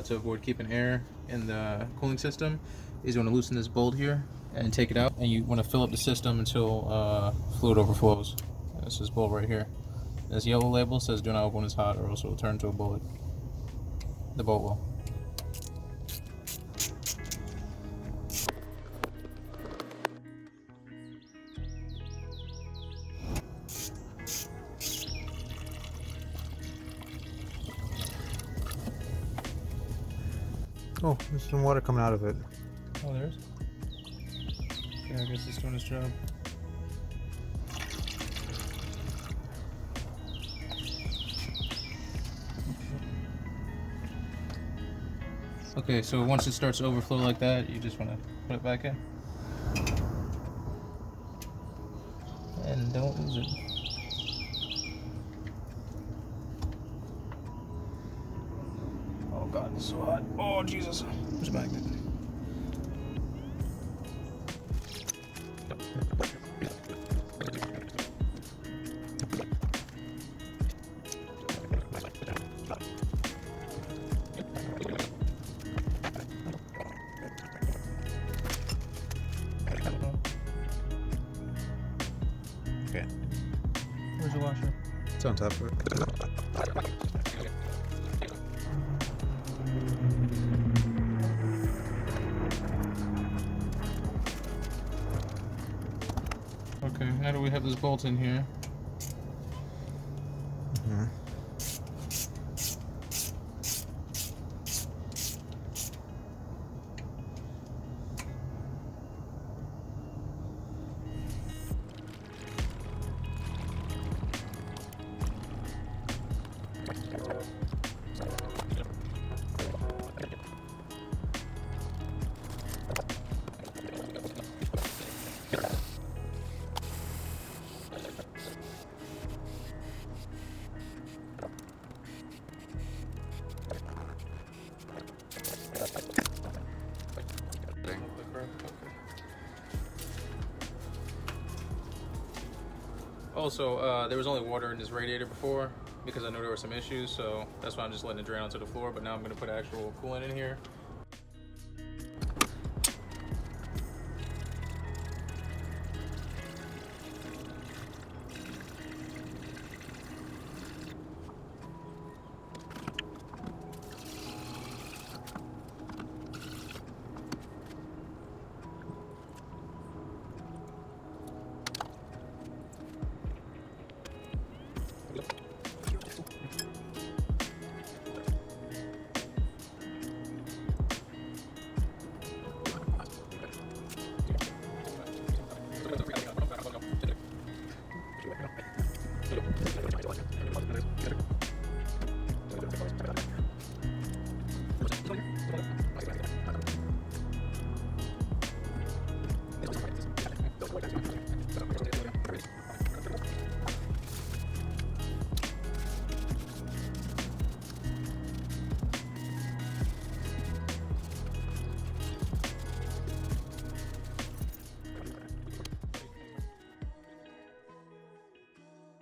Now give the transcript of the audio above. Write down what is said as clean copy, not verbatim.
To avoid keeping air in the cooling system is you want to loosen this bolt here and take it out, and you want to fill up the system until fluid overflows. This is bolt right here. This yellow label says do not open when it's hot or else it will turn into a bullet. The bolt will. Oh, there's some water coming out of it. Oh, there is? Yeah, I guess it's doing its job. Okay, so once it starts to overflow like that, you just want to put it back in. And don't lose it. Oh god, it's so hot. Oh Jesus. Where's the magnet? Okay. Where's the washer? It's on top of it. Okay, now that we have this bolt in here. Mm-hmm. Also, there was only water in this radiator before because I knew there were some issues, so that's why I'm just letting it drain onto the floor. But now I'm going to put actual coolant in here.